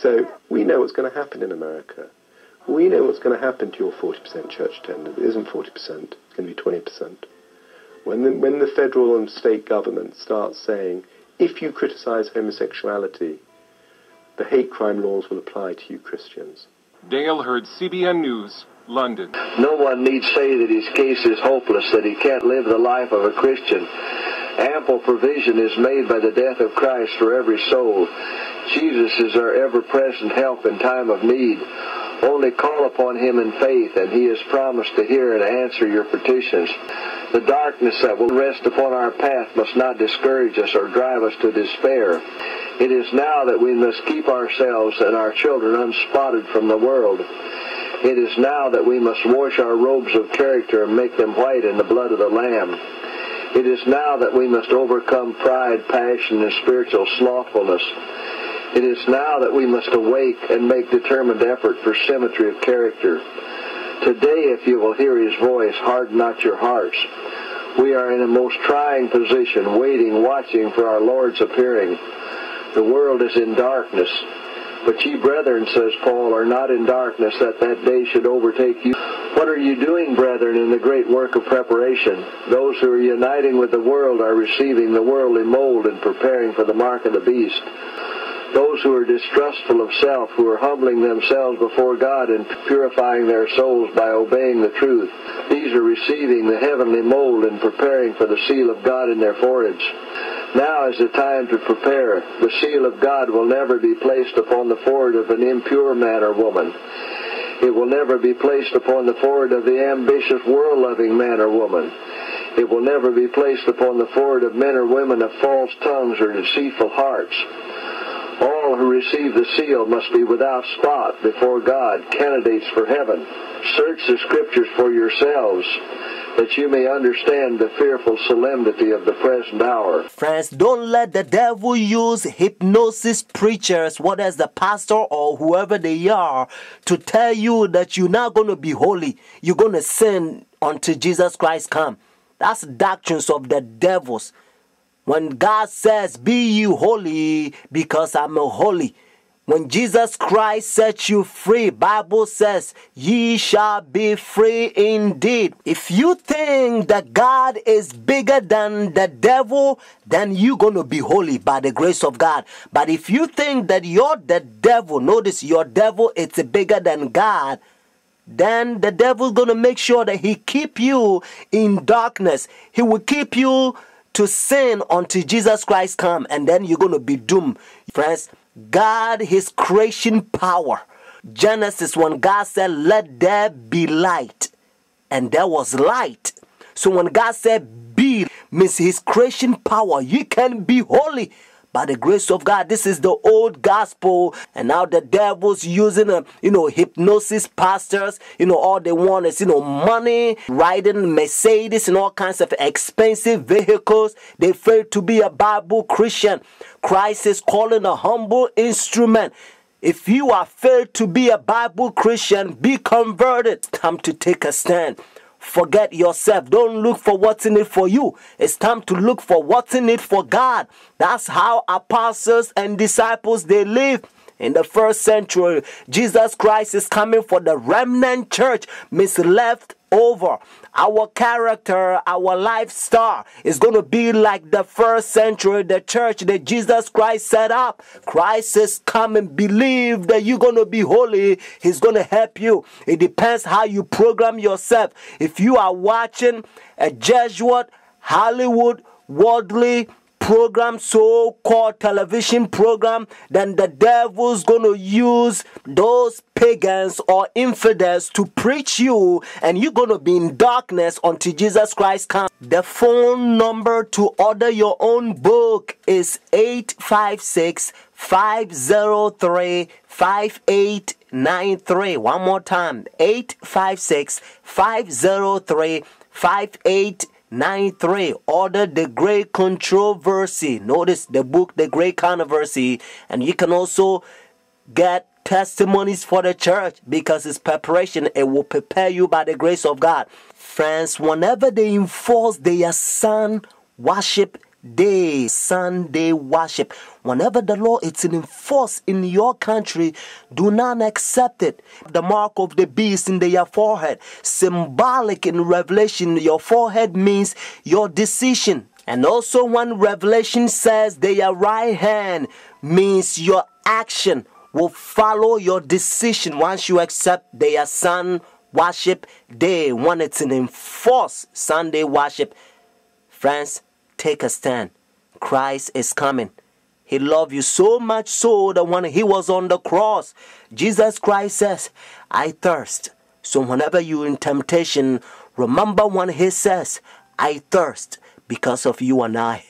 So we know what's going to happen in America. We know what's going to happen to your 40% church attendance. It isn't 40%. It's going to be 20%. When the federal and state government starts saying, if you criticize homosexuality, the hate crime laws will apply to you Christians. Dale Hurd, CBN News, London. No one need say that his case is hopeless, that he can't live the life of a Christian. Ample provision is made by the death of Christ for every soul. Jesus is our ever-present help in time of need. Only call upon him in faith, and he has promised to hear and answer your petitions. The darkness that will rest upon our path must not discourage us or drive us to despair. It is now that we must keep ourselves and our children unspotted from the world. It is now that we must wash our robes of character and make them white in the blood of the Lamb. It is now that we must overcome pride, passion, and spiritual slothfulness. It is now that we must awake and make determined effort for symmetry of character. Today, if you will hear his voice, harden not your hearts. We are in a most trying position, waiting, watching for our Lord's appearing. The world is in darkness. But ye, brethren, says Paul, are not in darkness, that day should overtake you. What are you doing, brethren, in the great work of preparation? Those who are uniting with the world are receiving the worldly mold and preparing for the mark of the beast. Those who are distrustful of self, who are humbling themselves before God and purifying their souls by obeying the truth, these are receiving the heavenly mold and preparing for the seal of God in their foreheads. Now is the time to prepare. The seal of God will never be placed upon the forehead of an impure man or woman. It will never be placed upon the forehead of the ambitious, world-loving man or woman. It will never be placed upon the forehead of men or women of false tongues or deceitful hearts. All who receive the seal must be without spot before God, candidates for heaven. Search the Scriptures for yourselves, that you may understand the fearful solemnity of the present hour. Friends, don't let the devil use hypnosis preachers, whether it's the pastor or whoever they are, to tell you that you're not going to be holy. You're going to sin until Jesus Christ comes. That's doctrines of the devils. When God says, be ye holy because I'm holy. When Jesus Christ sets you free, Bible says, ye shall be free indeed. If you think that God is bigger than the devil, then you're going to be holy by the grace of God. But if you think that you're the devil, notice your devil is bigger than God, then the devil's going to make sure that he keep you in darkness. He will keep you to sin until Jesus Christ comes, and then you're going to be doomed. Friends, God, his creation power. Genesis, when God said, let there be light, and there was light. So when God said be, means his creation power. You can be holy by the grace of God. This is the old gospel, and now the devil's using hypnosis pastors. All they want is money, riding Mercedes and all kinds of expensive vehicles. They fail to be a Bible Christian. Christ is calling a humble instrument. If you are failed to be a Bible Christian, be converted. Time to take a stand. Forget yourself. Don't look for what's in it for you. It's time to look for what's in it for God. That's how apostles and disciples, they lived. In the first century, Jesus Christ is coming for the remnant church, means left over. Our character, our lifestyle is going to be like the first century, the church that Jesus Christ set up. Christ is coming. Believe that you're going to be holy. He's going to help you. It depends how you program yourself. If you are watching a Jesuit, Hollywood, worldly program, so-called television program, then the devil's going to use those pagans or infidels to preach you, and you're going to be in darkness until Jesus Christ comes. The phone number to order your own book is 856-503-5893. One more time, 856-503-5893. 93. Order The Great Controversy. Notice the book, The Great Controversy. And you can also get testimonies for the church, because it's preparation. It will prepare you by the grace of God. Friends, whenever they enforce their sun worship day, Sunday worship, Whenever the law is enforced in your country, do not accept it. The mark of the beast in your forehead, symbolic in Revelation, your forehead means your decision. And also when Revelation says their right hand means your action will follow your decision once you accept their sun worship day, when it's an enforced Sunday worship. Friends, take a stand. Christ is coming. He loved you so much so that when he was on the cross, Jesus Christ says, I thirst. So whenever you're in temptation, remember when he says, I thirst, because of you and I.